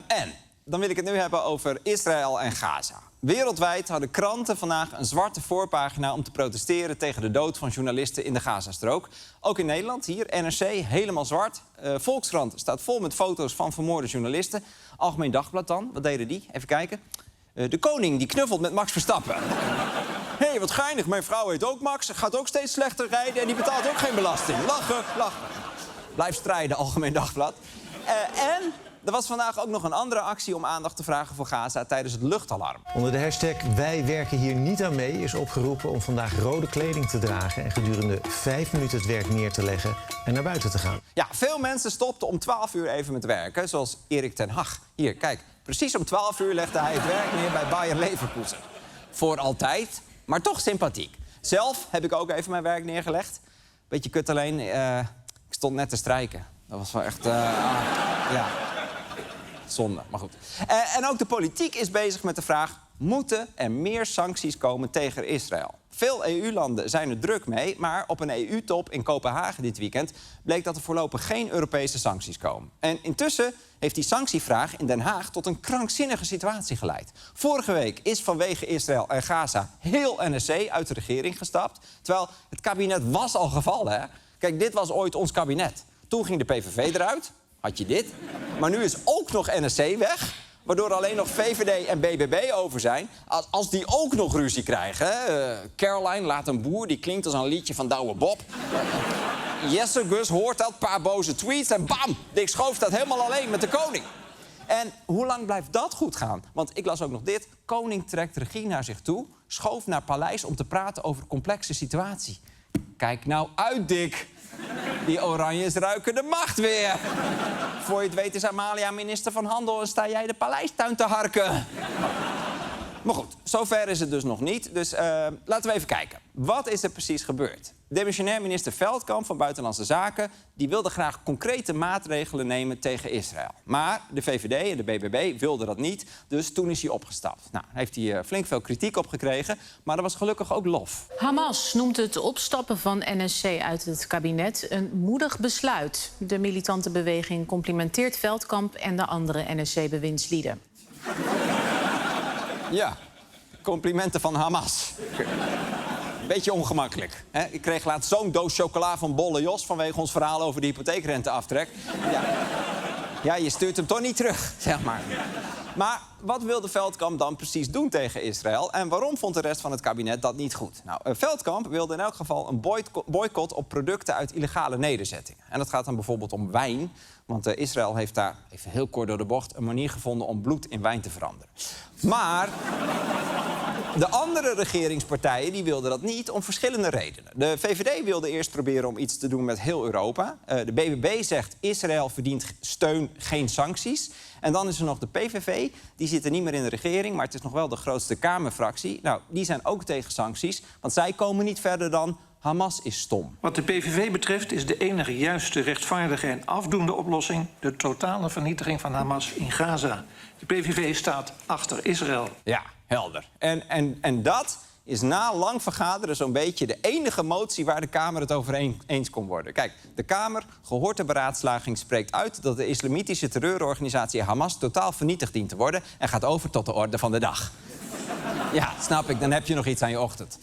En dan wil ik het nu hebben over Israël en Gaza. Wereldwijd hadden kranten vandaag een zwarte voorpagina om te protesteren tegen de dood van journalisten in de Gazastrook. Ook in Nederland, hier, NRC, helemaal zwart. Volkskrant staat vol met foto's van vermoorde journalisten. Algemeen Dagblad dan, wat deden die? Even kijken. De koning die knuffelt met Max Verstappen. Hé, wat geinig, mijn vrouw heet ook Max, gaat ook steeds slechter rijden en die betaalt ook geen belasting. Lachen, lachen. Blijf strijden, Algemeen Dagblad. En er was vandaag ook nog een andere actie om aandacht te vragen voor Gaza tijdens het luchtalarm. Onder de hashtag Wij werken hier niet aan mee is opgeroepen om vandaag rode kleding te dragen en gedurende 5 minuten het werk neer te leggen en naar buiten te gaan. Ja, veel mensen stopten om 12 uur even met werken, zoals Erik ten Hag. Hier, kijk, precies om 12 uur legde hij het werk neer bij Bayer Leverkusen. Voor altijd, maar toch sympathiek. Zelf heb ik ook even mijn werk neergelegd. Beetje kut alleen, ik stond net te strijken. Dat was wel echt, ja, zonde, maar goed. En ook de politiek is bezig met de vraag: moeten er meer sancties komen tegen Israël? Veel EU-landen zijn er druk mee, maar op een EU-top in Kopenhagen dit weekend bleek dat er voorlopig geen Europese sancties komen. En intussen heeft die sanctievraag in Den Haag tot een krankzinnige situatie geleid. Vorige week is vanwege Israël en Gaza heel NSC uit de regering gestapt, terwijl het kabinet was al gevallen, hè? Kijk, dit was ooit ons kabinet. Toen ging de PVV eruit, had je dit. Maar nu is ook nog NSC weg, waardoor alleen nog VVD en BBB over zijn. Als die ook nog ruzie krijgen, hè? Caroline laat een boer, die klinkt als een liedje van Douwe Bob. Jesse Gus hoort dat, paar boze tweets en bam! Dick Schoof staat helemaal alleen met de koning. En hoe lang blijft dat goed gaan? Want ik las ook nog dit. Koning trekt regie naar zich toe, Schoof naar paleis om te praten over complexe situatie. Kijk nou uit, Dick. Die oranjes ruiken de macht weer. Voor je het weet is Amalia minister van Handel en sta jij de paleistuin te harken. Maar goed, zover is het dus nog niet. Dus laten we even kijken. Wat is er precies gebeurd? Demissionair minister Veldkamp van Buitenlandse Zaken die wilde graag concrete maatregelen nemen tegen Israël. Maar de VVD en de BBB wilden dat niet, dus toen is hij opgestapt. Nou, heeft hij flink veel kritiek op gekregen, maar er was gelukkig ook lof. Hamas noemt het opstappen van NSC uit het kabinet een moedig besluit. De militante beweging complimenteert Veldkamp en de andere NSC-bewindslieden. Ja, complimenten van Hamas. Beetje ongemakkelijk. Hè? Ik kreeg laatst zo'n doos chocola van Bolle Jos vanwege ons verhaal over de hypotheekrenteaftrek. Ja, je stuurt hem toch niet terug, zeg maar. Maar wat wilde Veldkamp dan precies doen tegen Israël? En waarom vond de rest van het kabinet dat niet goed? Nou, Veldkamp wilde in elk geval een boycott op producten uit illegale nederzettingen. En dat gaat dan bijvoorbeeld om wijn. Want Israël heeft daar, even heel kort door de bocht, een manier gevonden om bloed in wijn te veranderen. Maar de andere regeringspartijen die wilden dat niet om verschillende redenen. De VVD wilde eerst proberen om iets te doen met heel Europa. De BBB zegt Israël verdient steun, geen sancties. En dan is er nog de PVV, die zitten niet meer in de regering, maar het is nog wel de grootste Kamerfractie. Nou, die zijn ook tegen sancties, want zij komen niet verder dan Hamas is stom. Wat de PVV betreft is de enige juiste, rechtvaardige en afdoende oplossing de totale vernietiging van Hamas in Gaza. De PVV staat achter Israël. Ja, helder. En dat is na lang vergaderen zo'n beetje de enige motie waar de Kamer het over eens kon worden. Kijk, de Kamer, gehoord de beraadslaging, spreekt uit dat de islamitische terreurorganisatie Hamas totaal vernietigd dient te worden en gaat over tot de orde van de dag. Ja, snap ik, dan heb je nog iets aan je ochtend.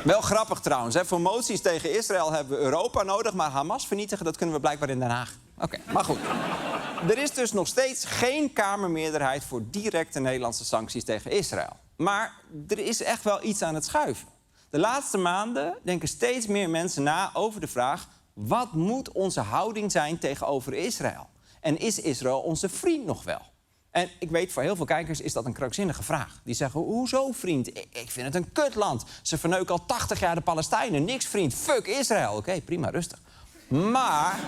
Wel grappig trouwens, hè? Voor moties tegen Israël hebben we Europa nodig, maar Hamas vernietigen, dat kunnen we blijkbaar in Den Haag. Oké, maar goed. Er is dus nog steeds geen Kamermeerderheid voor directe Nederlandse sancties tegen Israël. Maar er is echt wel iets aan het schuiven. De laatste maanden denken steeds meer mensen na over de vraag: wat moet onze houding zijn tegenover Israël? En is Israël onze vriend nog wel? En ik weet, voor heel veel kijkers is dat een krankzinnige vraag. Die zeggen, hoezo vriend? Ik vind het een kutland. Ze verneuken al 80 jaar de Palestijnen. Niks vriend, fuck Israël. Oké, prima, rustig. Maar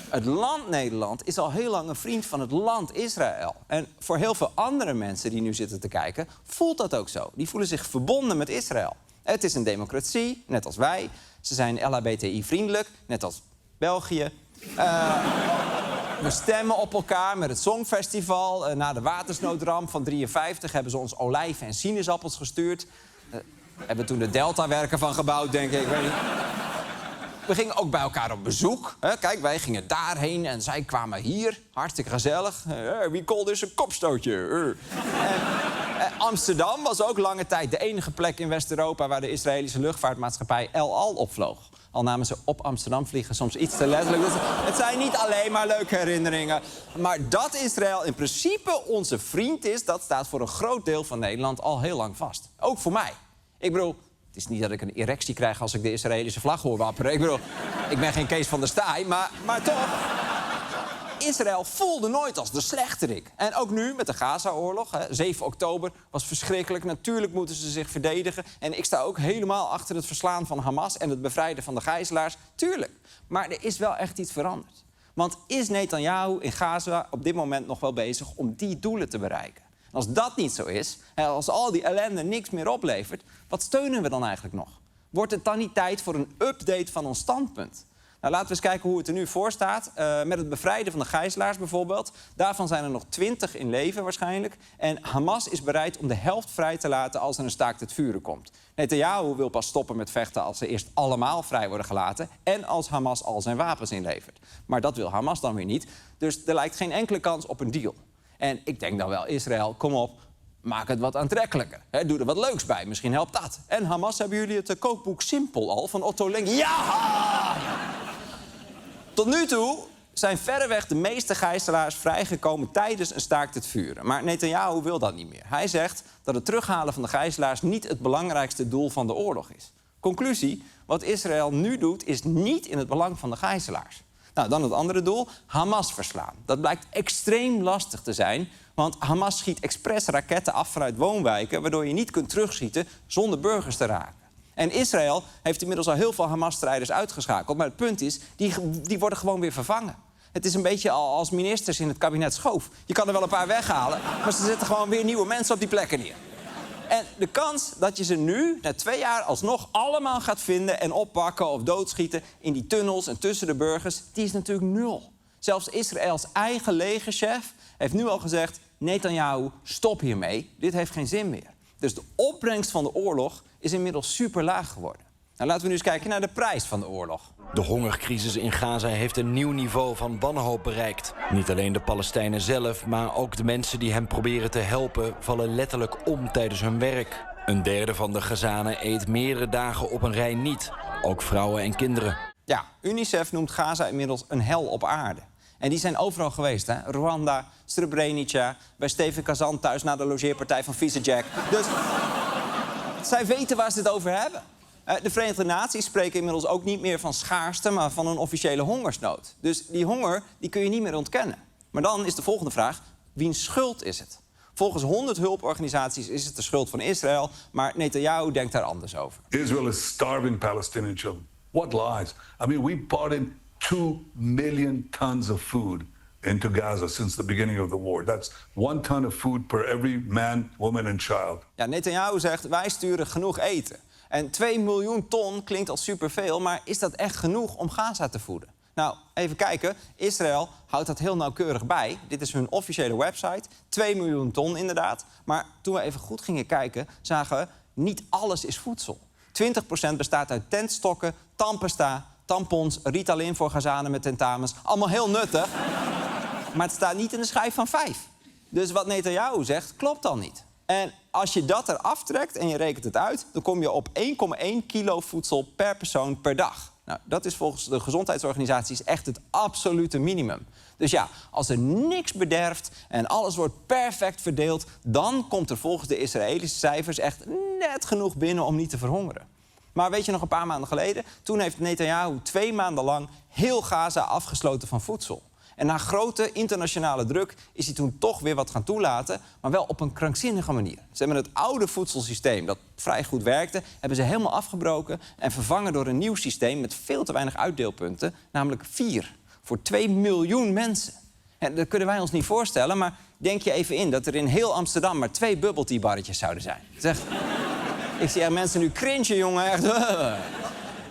het land Nederland is al heel lang een vriend van het land Israël. En voor heel veel andere mensen die nu zitten te kijken, voelt dat ook zo. Die voelen zich verbonden met Israël. Het is een democratie, net als wij. Ze zijn LHBTI-vriendelijk, net als België. We stemmen op elkaar met het Songfestival. Na de watersnoodramp van 1953 hebben ze ons olijven en sinaasappels gestuurd. Hebben toen de Deltawerken van gebouwd, denk ik. Ik weet niet. we gingen ook bij elkaar op bezoek. Kijk, wij gingen daarheen en zij kwamen hier. Hartstikke gezellig. Wie called is een kopstootje. Amsterdam was ook lange tijd de enige plek in West-Europa... waar de Israëlische luchtvaartmaatschappij El Al opvloog. Al namen ze op Amsterdam vliegen soms iets te letterlijk. Dus het zijn niet alleen maar leuke herinneringen. Maar dat Israël in principe onze vriend is... dat staat voor een groot deel van Nederland al heel lang vast. Ook voor mij. Ik bedoel, het is niet dat ik een erectie krijg als ik de Israëlische vlag hoor wapperen. Ik bedoel, ik ben geen Kees van der Staaij, maar toch... Israël voelde nooit als de slechterik. En ook nu met de Gaza-oorlog, 7 oktober, was verschrikkelijk. Natuurlijk moeten ze zich verdedigen. En ik sta ook helemaal achter het verslaan van Hamas... en het bevrijden van de gijzelaars. Tuurlijk. Maar er is wel echt iets veranderd. Want is Netanyahu in Gaza op dit moment nog wel bezig om die doelen te bereiken? En als dat niet zo is, als al die ellende niks meer oplevert... wat steunen we dan eigenlijk nog? Wordt het dan niet tijd voor een update van ons standpunt? Nou, laten we eens kijken hoe het er nu voor staat. Met het bevrijden van de gijzelaars bijvoorbeeld. Daarvan zijn er nog 20 in leven waarschijnlijk. En Hamas is bereid om de helft vrij te laten als er een staakt het vuren komt. Netanyahu wil pas stoppen met vechten als ze eerst allemaal vrij worden gelaten... en als Hamas al zijn wapens inlevert. Maar dat wil Hamas dan weer niet. Dus er lijkt geen enkele kans op een deal. En ik denk dan wel, Israël, kom op... maak het wat aantrekkelijker. Doe er wat leuks bij, misschien helpt dat. En Hamas, hebben jullie het kookboek Simpel al van Otto Lengi? Ja! Tot nu toe zijn verreweg de meeste gijzelaars vrijgekomen tijdens een staakt het vuren. Maar Netanyahu wil dat niet meer. Hij zegt dat het terughalen van de gijzelaars niet het belangrijkste doel van de oorlog is. Conclusie, wat Israël nu doet is niet in het belang van de gijzelaars. Nou, dan het andere doel, Hamas verslaan. Dat blijkt extreem lastig te zijn, want Hamas schiet expres raketten af vanuit woonwijken... waardoor je niet kunt terugschieten zonder burgers te raken. En Israël heeft inmiddels al heel veel Hamas-strijders uitgeschakeld... maar het punt is, die worden gewoon weer vervangen. Het is een beetje als ministers in het kabinet Schoof. Je kan er wel een paar weghalen, maar ze zetten gewoon weer nieuwe mensen op die plekken neer. En de kans dat je ze nu, na 2 jaar, alsnog allemaal gaat vinden... en oppakken of doodschieten in die tunnels en tussen de burgers... die is natuurlijk 0. Zelfs Israëls eigen legerchef heeft nu al gezegd... Netanyahu, stop hiermee, dit heeft geen zin meer. Dus de opbrengst van de oorlog is inmiddels super laag geworden. Nou, laten we nu eens kijken naar de prijs van de oorlog. De hongercrisis in Gaza heeft een nieuw niveau van wanhoop bereikt. Niet alleen de Palestijnen zelf, maar ook de mensen die hen proberen te helpen... vallen letterlijk om tijdens hun werk. Een derde van de Gazanen eet meerdere dagen op een rij niet. Ook vrouwen en kinderen. Ja, UNICEF noemt Gaza inmiddels een hel op aarde. En die zijn overal geweest, hè? Rwanda, Srebrenica, bij Steven Kazan thuis... na de logeerpartij van Vieze Jack. Dus zij weten waar ze het over hebben. De Verenigde Naties spreken inmiddels ook niet meer van schaarste... maar van een officiële hongersnood. Dus die honger die kun je niet meer ontkennen. Maar dan is de volgende vraag, wiens schuld is het? Volgens 100 hulporganisaties is het de schuld van Israël... maar Netanyahu denkt daar anders over. Israel is starving Palestinian children. What lies? I mean, we brought in 2 million tons of food into Gaza since the beginning of the war. That's 1 ton of food per every man, woman and child. Ja, Netanyahu zegt, wij sturen genoeg eten. En 2 miljoen ton klinkt als superveel, maar is dat echt genoeg om Gaza te voeden? Nou, even kijken. Israël houdt dat heel nauwkeurig bij. Dit is hun officiële website. 2 miljoen ton inderdaad. Maar toen we even goed gingen kijken, zagen we... niet alles is voedsel. 20% bestaat uit tentstokken, tandpasta, tampons... Ritalin voor Gazanen met tentamens. Allemaal heel nuttig. Maar het staat niet in de schijf van 5. Dus wat Netanyahu zegt, klopt dan niet. En als je dat eraf trekt en je rekent het uit... dan kom je op 1,1 kilo voedsel per persoon per dag. Nou, dat is volgens de gezondheidsorganisaties echt het absolute minimum. Dus ja, als er niks bederft en alles wordt perfect verdeeld... dan komt er volgens de Israëlische cijfers echt net genoeg binnen om niet te verhongeren. Maar weet je nog, een paar maanden geleden... toen heeft Netanyahu 2 maanden lang heel Gaza afgesloten van voedsel. En na grote internationale druk is hij toen toch weer wat gaan toelaten... maar wel op een krankzinnige manier. Ze hebben het oude voedselsysteem, dat vrij goed werkte... hebben ze helemaal afgebroken en vervangen door een nieuw systeem... met veel te weinig uitdeelpunten, namelijk 4. Voor 2 miljoen mensen. En dat kunnen wij ons niet voorstellen, maar denk je even in... dat er in heel Amsterdam maar 2 bubble tea barretjes zouden zijn. Zeg, ik zie mensen nu cringen, jongen, echt...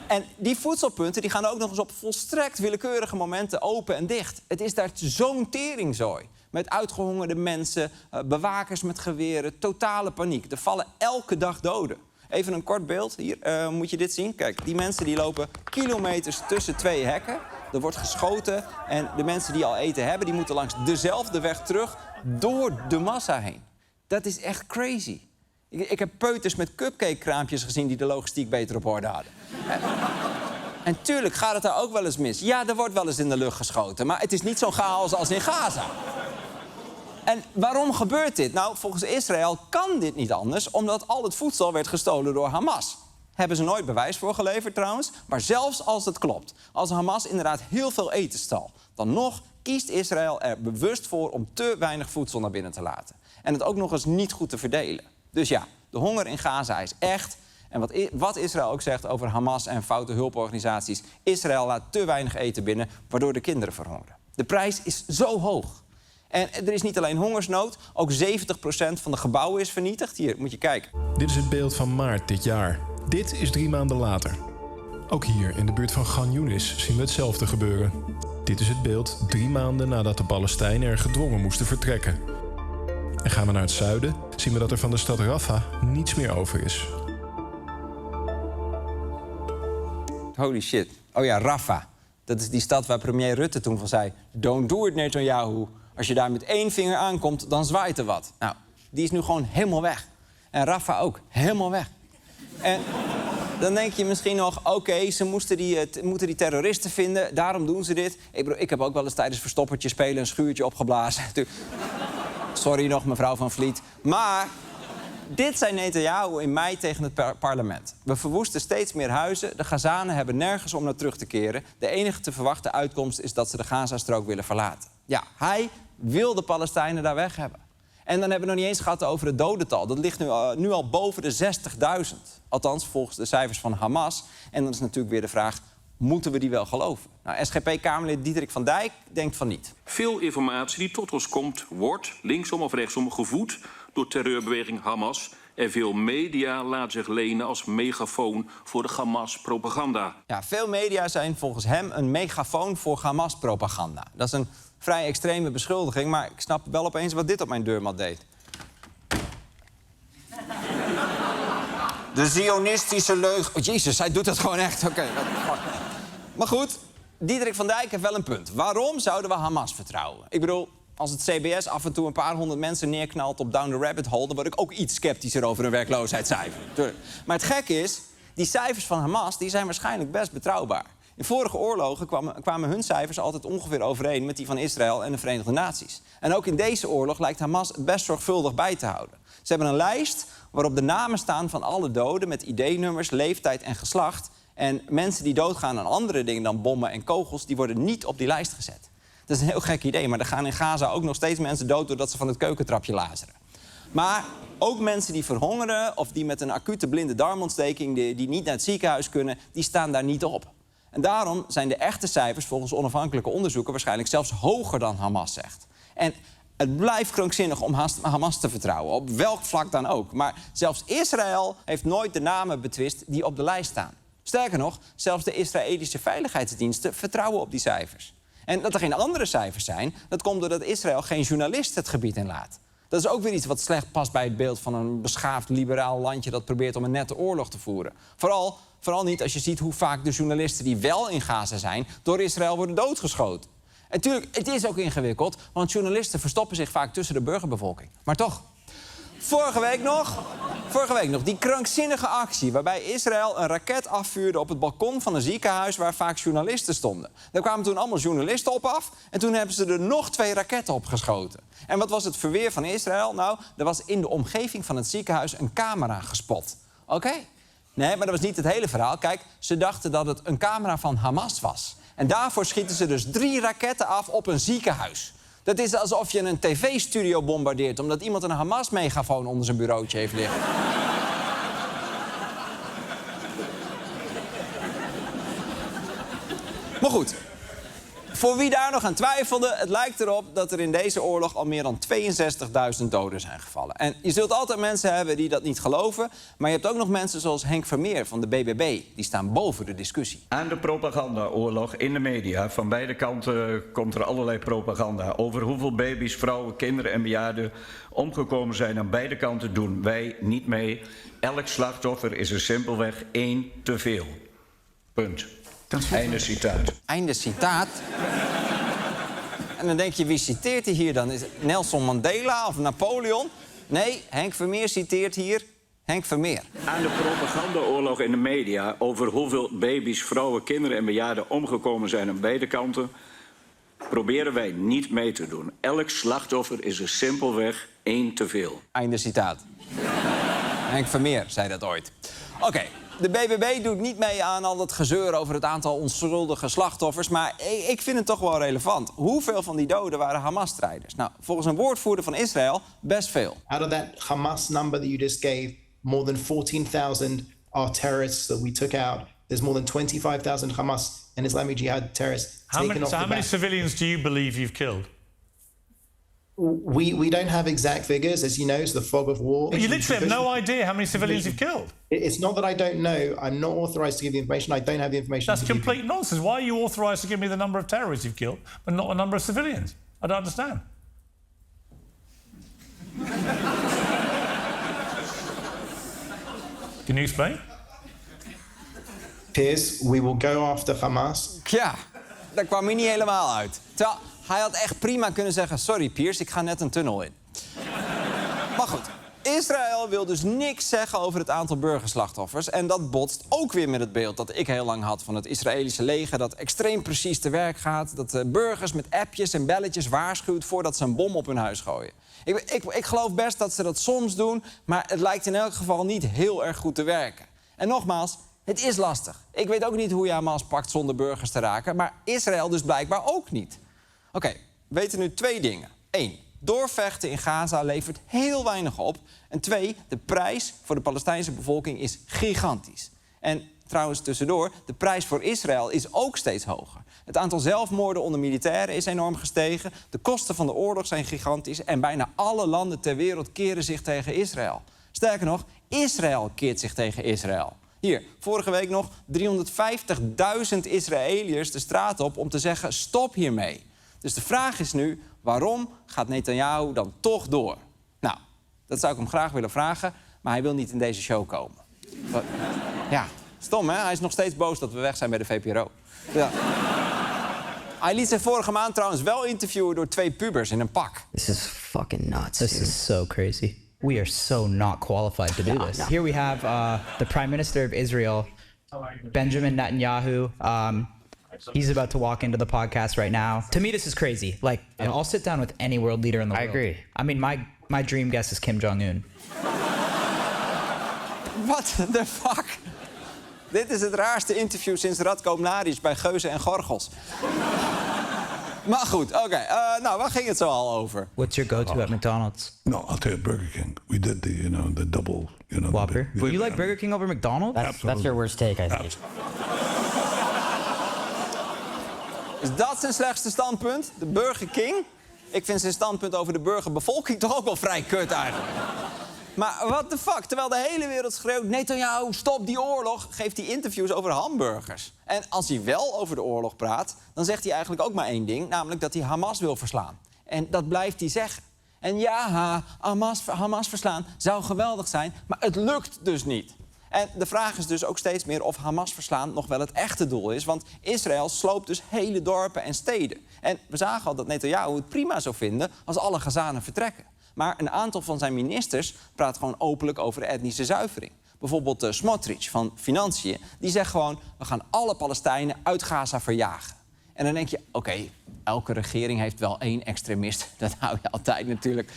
En die voedselpunten die gaan ook nog eens op volstrekt willekeurige momenten open en dicht. Het is daar zo'n teringzooi. Met uitgehongerde mensen, bewakers met geweren, totale paniek. Er vallen elke dag doden. Even een kort beeld. Hier moet je dit zien. Kijk, die mensen die lopen kilometers tussen 2 hekken. Er wordt geschoten en de mensen die al eten hebben... die moeten langs dezelfde weg terug door de massa heen. Dat is echt crazy. Ik heb peuters met cupcake-kraampjes gezien... die de logistiek beter op orde hadden. En tuurlijk gaat het daar ook wel eens mis. Ja, er wordt wel eens in de lucht geschoten. Maar het is niet zo'n chaos als in Gaza. En waarom gebeurt dit? Nou, volgens Israël kan dit niet anders... omdat al het voedsel werd gestolen door Hamas. Hebben ze nooit bewijs voor geleverd trouwens. Maar zelfs als het klopt, als Hamas inderdaad heel veel eten stal... dan nog kiest Israël er bewust voor om te weinig voedsel naar binnen te laten. En het ook nog eens niet goed te verdelen. Dus ja, de honger in Gaza is echt... En wat Israël ook zegt over Hamas en foute hulporganisaties... Israël laat te weinig eten binnen, waardoor de kinderen verhongeren. De prijs is zo hoog. En er is niet alleen hongersnood, ook 70% van de gebouwen is vernietigd. Hier, moet je kijken. Dit is het beeld van maart dit jaar. Dit is 3 maanden later. Ook hier in de buurt van Khan Yunis zien we hetzelfde gebeuren. Dit is het beeld 3 maanden nadat de Palestijnen er gedwongen moesten vertrekken. En gaan we naar het zuiden, zien we dat er van de stad Rafah niets meer over is. Holy shit. Oh ja, Rafah. Dat is die stad waar premier Rutte toen van zei... Don't do it, Netanyahu. Als je daar met 1 vinger aankomt, dan zwaait er wat. Nou, die is nu gewoon helemaal weg. En Rafah ook, helemaal weg. En dan denk je misschien nog... oké, ze moeten die terroristen vinden, daarom doen ze dit. Ik heb ook wel eens tijdens verstoppertje spelen... een schuurtje opgeblazen. Sorry nog, mevrouw Van Vliet. Maar... dit zei Netanyahu in mei tegen het parlement. We verwoesten steeds meer huizen. De Gazanen hebben nergens om naar terug te keren. De enige te verwachten uitkomst is dat ze de Gazastrook willen verlaten. Ja, hij wil de Palestijnen daar weg hebben. En dan hebben we nog niet eens gehad over het dodental. Dat ligt nu al boven de 60.000. Althans, volgens de cijfers van Hamas. En dan is natuurlijk weer de vraag... moeten we die wel geloven? Nou, SGP-Kamerlid Diederik van Dijk denkt van niet. Veel informatie die tot ons komt, wordt linksom of rechtsom gevoed door terreurbeweging Hamas. En veel media laten zich lenen als megafoon voor de Hamas-propaganda. Ja, veel media zijn volgens hem een megafoon voor Hamas-propaganda. Dat is een vrij extreme beschuldiging, maar ik snap wel opeens wat dit op mijn deurmat deed. De zionistische leugen... Oh, jezus, hij doet dat gewoon echt. Oké. Maar goed, Diederik van Dijk heeft wel een punt. Waarom zouden we Hamas vertrouwen? Ik bedoel, als het CBS af en toe een paar honderd mensen neerknalt op Down the Rabbit Hole... dan word ik ook iets sceptischer over een werkloosheidscijfer. Maar het gekke is, die cijfers van Hamas die zijn waarschijnlijk best betrouwbaar. In vorige oorlogen kwamen hun cijfers altijd ongeveer overeen... met die van Israël en de Verenigde Naties. En ook in deze oorlog lijkt Hamas het best zorgvuldig bij te houden. Ze hebben een lijst waarop de namen staan van alle doden... met ID-nummers, leeftijd en geslacht. En mensen die doodgaan aan andere dingen dan bommen en kogels... die worden niet op die lijst gezet. Dat is een heel gek idee, maar er gaan in Gaza ook nog steeds mensen dood... doordat ze van het keukentrapje lazeren. Maar ook mensen die verhongeren of die met een acute blinde darmontsteking... die niet naar het ziekenhuis kunnen, die staan daar niet op. En daarom zijn de echte cijfers volgens onafhankelijke onderzoeken... waarschijnlijk zelfs hoger dan Hamas zegt. En het blijft krankzinnig om Hamas te vertrouwen, op welk vlak dan ook. Maar zelfs Israël heeft nooit de namen betwist die op de lijst staan. Sterker nog, zelfs de Israëlische veiligheidsdiensten vertrouwen op die cijfers. En dat er geen andere cijfers zijn, dat komt doordat Israël geen journalist het gebied inlaat. Dat is ook weer iets wat slecht past bij het beeld van een beschaafd liberaal landje... dat probeert om een nette oorlog te voeren. Vooral niet als je ziet hoe vaak de journalisten die wel in Gaza zijn... door Israël worden doodgeschoten. En natuurlijk, het is ook ingewikkeld, want journalisten verstoppen zich vaak tussen de burgerbevolking. Maar toch, vorige week nog, die krankzinnige actie... waarbij Israël een raket afvuurde op het balkon van een ziekenhuis... waar vaak journalisten stonden. Daar kwamen toen allemaal journalisten op af... en toen hebben ze er nog 2 raketten op geschoten. En wat was het verweer van Israël? Nou, er was in de omgeving van het ziekenhuis een camera gespot. Oké? Nee, maar dat was niet het hele verhaal. Kijk, ze dachten dat het een camera van Hamas was. En daarvoor schieten ze dus 3 raketten af op een ziekenhuis. Dat is alsof je een tv-studio bombardeert... omdat iemand een Hamas-megafoon onder zijn bureautje heeft liggen. Maar goed, voor wie daar nog aan twijfelde, het lijkt erop dat er in deze oorlog al meer dan 62.000 doden zijn gevallen. En je zult altijd mensen hebben die dat niet geloven, maar je hebt ook nog mensen zoals Henk Vermeer van de BBB. Die staan boven de discussie. Aan de propagandaoorlog in de media. Van beide kanten komt er allerlei propaganda. Over hoeveel baby's, vrouwen, kinderen en bejaarden omgekomen zijn aan beide kanten doen wij niet mee. Elk slachtoffer is er simpelweg 1 te veel. Punt. Einde citaat. Einde citaat? En dan denk je, wie citeert hij hier dan? Is het Nelson Mandela of Napoleon? Nee, Henk Vermeer citeert hier Henk Vermeer. Aan de propagandaoorlog in de media over hoeveel baby's, vrouwen, kinderen en bejaarden omgekomen zijn aan beide kanten proberen wij niet mee te doen. Elk slachtoffer is er simpelweg 1 te veel. Einde citaat. Henk Vermeer zei dat ooit. Oké, de BBB doet niet mee aan al dat gezeur over het aantal onschuldige slachtoffers, maar ik vind het toch wel relevant. Hoeveel van die doden waren Hamas-strijders? Nou, volgens een woordvoerder van Israël best veel. Out of that Hamas number that you just gave, more than 14,000 are terrorists that we took out. There's more than 25,000 Hamas and Islamic Jihad terrorists taken off the back. How many civilians do you believe you've killed? We don't have exact figures, as you know, it's the fog of war. You literally have no idea how many civilians you've killed. It's not that I don't know. I'm not authorized to give the information. I don't have the information. That's complete nonsense. Why are you authorized to give me the number of terrorists you've killed, but not the number of civilians? I don't understand. Can you explain? Piers, we will go after Hamas. Ja, daar kwam hij niet helemaal uit. Terwijl hij had echt prima kunnen zeggen, sorry Piers, ik ga net een tunnel in. Maar goed, Israël wil dus niks zeggen over het aantal burgerslachtoffers. En dat botst ook weer met het beeld dat ik heel lang had van het Israëlische leger, dat extreem precies te werk gaat, dat de burgers met appjes en belletjes waarschuwt voordat ze een bom op hun huis gooien. Ik geloof best dat ze dat soms doen, maar het lijkt in elk geval niet heel erg goed te werken. En nogmaals, het is lastig. Ik weet ook niet hoe je Hamas pakt zonder burgers te raken, maar Israël dus blijkbaar ook niet. Oké, we weten nu 2 dingen. 1, doorvechten in Gaza levert heel weinig op. En 2, de prijs voor de Palestijnse bevolking is gigantisch. En trouwens tussendoor, de prijs voor Israël is ook steeds hoger. Het aantal zelfmoorden onder militairen is enorm gestegen. De kosten van de oorlog zijn gigantisch. En bijna alle landen ter wereld keren zich tegen Israël. Sterker nog, Israël keert zich tegen Israël. Hier, vorige week nog 350.000 Israëliërs de straat op om te zeggen stop hiermee. Dus de vraag is nu, waarom gaat Netanyahu dan toch door? Nou, dat zou ik hem graag willen vragen, maar hij wil niet in deze show komen. Ja, stom hè? Hij is nog steeds boos dat we weg zijn bij de VPRO. Ja. Hij liet zich vorige maand trouwens wel interviewen door 2 pubers in een pak. This is fucking nuts. This is so crazy. We are so not qualified to do this. Here we have the Prime Minister of Israel, Benjamin Netanyahu. He's about to walk into the podcast right now. To me, this is crazy. Like, I'll sit down with any world leader in the world. I agree. I mean, my dream guest is Kim Jong-un. What the fuck? Dit is het raarste interview sinds Radko Mladic bij Geuzen en Gorgels. Maar goed, oké. Nou, waar ging het zo al over? What's your go-to at McDonald's? No, I'll tell you Burger King. We did the double, Whopper. You like Burger King over McDonald's? That's your worst take, I think. Is dat zijn slechtste standpunt? De Burger King? Ik vind zijn standpunt over de burgerbevolking toch ook wel vrij kut eigenlijk. Maar what the fuck? Terwijl de hele wereld schreeuwt, Netanyahu, stop die oorlog, geeft hij interviews over hamburgers. En als hij wel over de oorlog praat, dan zegt hij eigenlijk ook maar 1 ding, namelijk dat hij Hamas wil verslaan. En dat blijft hij zeggen. En ja, Hamas verslaan zou geweldig zijn, maar het lukt dus niet. En de vraag is dus ook steeds meer of Hamas verslaan nog wel het echte doel is. Want Israël sloopt dus hele dorpen en steden. En we zagen al dat Netanyahu het prima zou vinden als alle Gazanen vertrekken. Maar een aantal van zijn ministers praat gewoon openlijk over etnische zuivering. Bijvoorbeeld Smotrich van Financiën, die zegt gewoon, we gaan alle Palestijnen uit Gaza verjagen. En dan denk je, oké, elke regering heeft wel 1 extremist. Dat hou je altijd natuurlijk.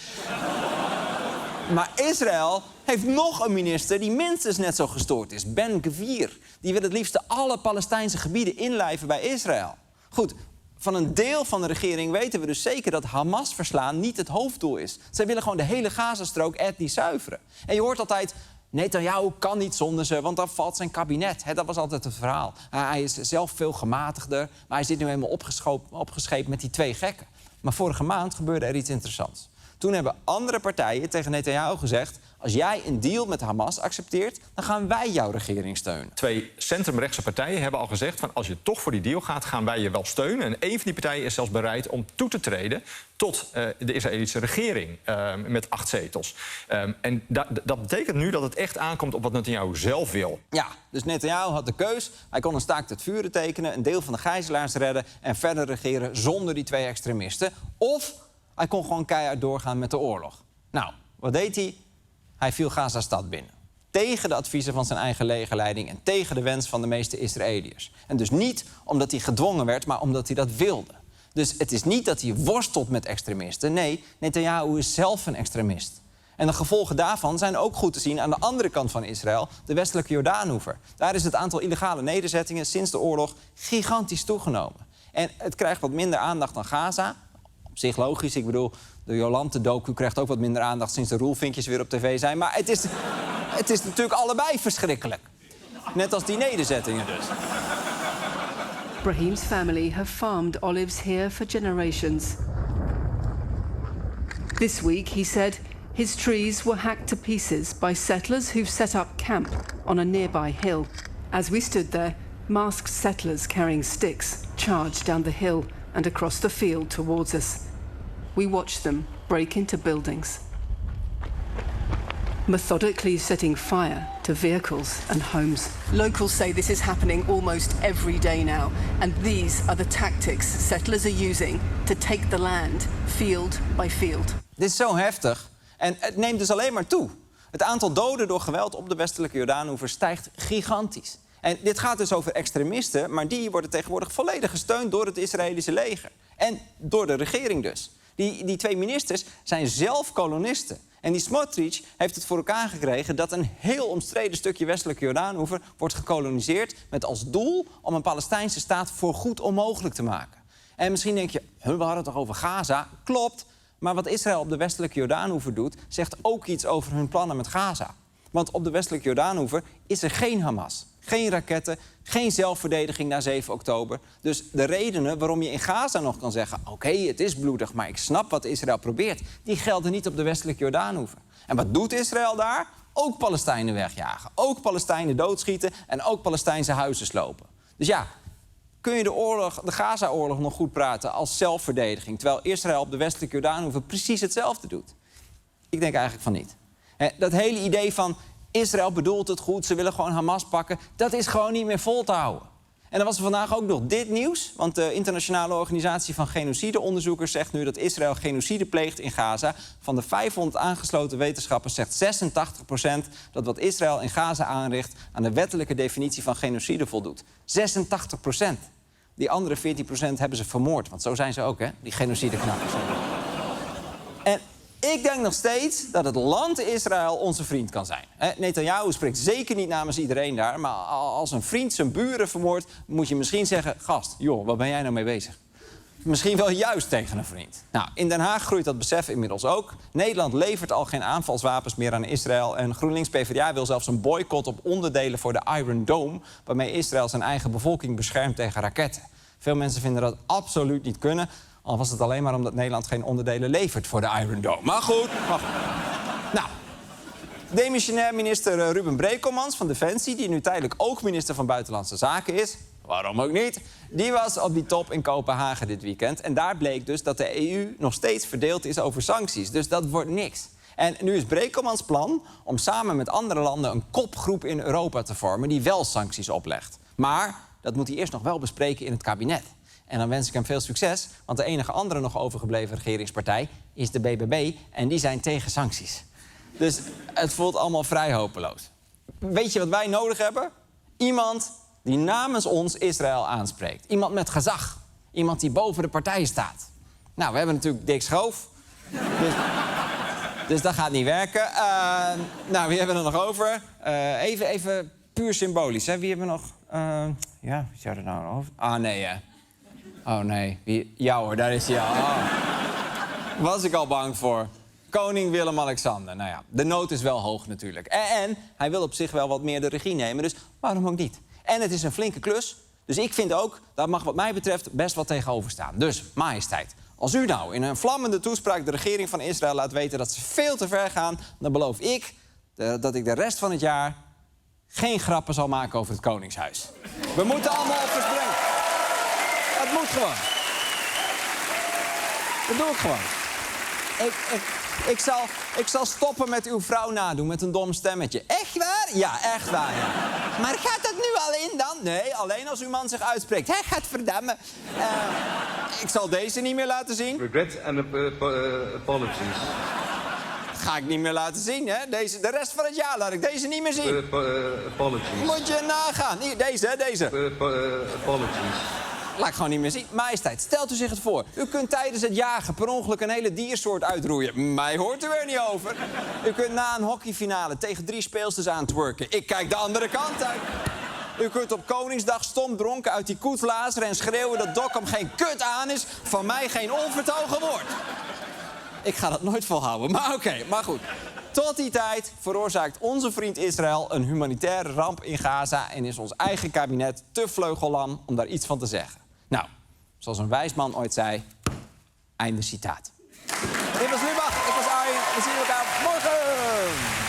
Maar Israël heeft nog een minister die minstens net zo gestoord is. Ben-Gvir. Die wil het liefst alle Palestijnse gebieden inlijven bij Israël. Goed, van een deel van de regering weten we dus zeker dat Hamas verslaan niet het hoofddoel is. Zij willen gewoon de hele Gazastrook etnisch zuiveren. En je hoort altijd, Netanyahu kan niet zonder ze, want dan valt zijn kabinet. Dat was altijd het verhaal. Hij is zelf veel gematigder, maar hij zit nu helemaal opgescheept met die 2 gekken. Maar vorige maand gebeurde er iets interessants. Toen hebben andere partijen tegen Netanyahu gezegd... als jij een deal met Hamas accepteert, dan gaan wij jouw regering steunen. 2 centrumrechtse partijen hebben al gezegd... van als je toch voor die deal gaat, gaan wij je wel steunen. En één van die partijen is zelfs bereid om toe te treden... tot de Israëlische regering met 8 zetels. En dat betekent nu dat het echt aankomt op wat Netanyahu zelf wil. Ja, dus Netanyahu had de keus. Hij kon een staakt het vuren tekenen, een deel van de gijzelaars redden... en verder regeren zonder die 2 extremisten. Of hij kon gewoon keihard doorgaan met de oorlog. Nou, wat deed hij? Hij viel Gaza-stad binnen. Tegen de adviezen van zijn eigen legerleiding... en tegen de wens van de meeste Israëliërs. En dus niet omdat hij gedwongen werd, maar omdat hij dat wilde. Dus het is niet dat hij worstelt met extremisten. Nee, Netanyahu is zelf een extremist. En de gevolgen daarvan zijn ook goed te zien aan de andere kant van Israël... de westelijke Jordaanoever. Daar is het aantal illegale nederzettingen sinds de oorlog gigantisch toegenomen. En het krijgt wat minder aandacht dan Gaza... Op zich logisch, ik bedoel, de Jolante-docu krijgt ook wat minder aandacht... sinds de roelvinkjes weer op tv zijn. Maar het is natuurlijk allebei verschrikkelijk. Net als die nederzettingen dus. Brahim's family have farmed olives here for generations. This week, he said, his trees were hacked to pieces by settlers who've set up camp on a nearby hill. As we stood there, masked settlers carrying sticks charged down the hill and across the field towards us. We watched them break into buildings, methodically setting fire to vehicles and homes. Locals say this is happening almost every day now, and these are the tactics settlers are using to take the land, field by field. Dit is zo heftig en het neemt dus alleen maar toe. Het aantal doden door geweld op de westelijke Jordaanoever stijgt gigantisch. En dit gaat dus over extremisten, maar die worden tegenwoordig volledig gesteund door het Israëlische leger. En door de regering dus. Die 2 ministers zijn zelf kolonisten. En die Smotrich heeft het voor elkaar gekregen dat een heel omstreden stukje westelijke Jordaanoever wordt gekoloniseerd met als doel om een Palestijnse staat voorgoed onmogelijk te maken. En misschien denk je, we hadden het toch over Gaza? Klopt, maar wat Israël op de westelijke Jordaanoever doet, zegt ook iets over hun plannen met Gaza. Want op de westelijke Jordaanoever is er geen Hamas. Geen raketten, geen zelfverdediging na 7 oktober. Dus de redenen waarom je in Gaza nog kan zeggen... oké, het is bloedig, maar ik snap wat Israël probeert... die gelden niet op de westelijke Jordaanoever. En wat doet Israël daar? Ook Palestijnen wegjagen. Ook Palestijnen doodschieten en ook Palestijnse huizen slopen. Dus ja, kun je de Gaza-oorlog nog goed praten als zelfverdediging... terwijl Israël op de westelijke Jordaanoever precies hetzelfde doet? Ik denk eigenlijk van niet. Dat hele idee van... Israël bedoelt het goed, ze willen gewoon Hamas pakken... dat is gewoon niet meer vol te houden. En dan was er vandaag ook nog dit nieuws... want de internationale organisatie van genocideonderzoekers zegt nu... dat Israël genocide pleegt in Gaza. Van de 500 aangesloten wetenschappers zegt 86%... dat wat Israël in Gaza aanricht... aan de wettelijke definitie van genocide voldoet. 86%. Die andere 14% hebben ze vermoord. Want zo zijn ze ook, hè, die genocideknappers. En ik denk nog steeds dat het land Israël onze vriend kan zijn. Netanyahu spreekt zeker niet namens iedereen daar... maar als een vriend zijn buren vermoordt... moet je misschien zeggen... gast, joh, wat ben jij nou mee bezig? Misschien wel juist tegen een vriend. Nou, in Den Haag groeit dat besef inmiddels ook. Nederland levert al geen aanvalswapens meer aan Israël... en GroenLinks-PvdA wil zelfs een boycott op onderdelen voor de Iron Dome... waarmee Israël zijn eigen bevolking beschermt tegen raketten. Veel mensen vinden dat absoluut niet kunnen... al was het alleen maar omdat Nederland geen onderdelen levert voor de Iron Dome. Maar goed. Nou, demissionair minister Ruben Brekelmans van Defensie... die nu tijdelijk ook minister van Buitenlandse Zaken is... waarom ook niet, die was op die top in Kopenhagen dit weekend. En daar bleek dus dat de EU nog steeds verdeeld is over sancties. Dus dat wordt niks. En nu is Brekelmans plan om samen met andere landen... een kopgroep in Europa te vormen die wel sancties oplegt. Maar dat moet hij eerst nog wel bespreken in het kabinet. En dan wens ik hem veel succes, want de enige andere nog overgebleven regeringspartij is de BBB... en die zijn tegen sancties. Dus het voelt allemaal vrij hopeloos. Weet je wat wij nodig hebben? Iemand die namens ons Israël aanspreekt. Iemand met gezag. Iemand die boven de partij staat. Nou, we hebben natuurlijk Dick Schoof. Dus dat gaat niet werken. Nou, wie hebben we er nog over? Even puur symbolisch, hè? Wie hebben we nog? Ja, wie zou er nou over? Ah, nee, hè. Oh, nee. Ja hoor, daar is hij al. Oh. Was ik al bang voor. Koning Willem-Alexander. Nou ja, de nood is wel hoog natuurlijk. En hij wil op zich wel wat meer de regie nemen, dus waarom ook niet? En het is een flinke klus, dus ik vind ook... daar mag wat mij betreft best wat tegenover staan. Dus, majesteit, als u nou in een vlammende toespraak... de regering van Israël laat weten dat ze veel te ver gaan... dan beloof ik dat ik de rest van het jaar... geen grappen zal maken over het Koningshuis. We moeten allemaal offers brengen. Het moet gewoon. Dat doe ik gewoon. Ik zal stoppen met uw vrouw nadoen met een dom stemmetje. Echt waar? Ja, echt waar, ja. Maar gaat dat nu alleen dan? Nee, alleen als uw man zich uitspreekt. Hé, gadverdamme. Ik zal deze niet meer laten zien. Regret and apologies. Ga ik niet meer laten zien, hè? De rest van het jaar laat ik deze niet meer zien. Apologies. Moet je nagaan. Hier, deze, hè, deze. Apologies. Laat ik gewoon niet meer zien. Majesteit, stelt u zich het voor. U kunt tijdens het jagen per ongeluk een hele diersoort uitroeien. Mij hoort u er niet over. U kunt na een hockeyfinale tegen 3 speelsters aan twerken. Ik kijk de andere kant uit. U kunt op Koningsdag stom dronken uit die koet lazeren... en schreeuwen dat Dokkum geen kut aan is. Van mij geen onvertogen woord. Ik ga dat nooit volhouden, maar oké, maar goed. Tot die tijd veroorzaakt onze vriend Israël een humanitaire ramp in Gaza... en is ons eigen kabinet te vleugellam om daar iets van te zeggen. Nou, zoals een wijs man ooit zei, einde citaat. Dit was Lubach, ik was Arjen, we zien elkaar morgen!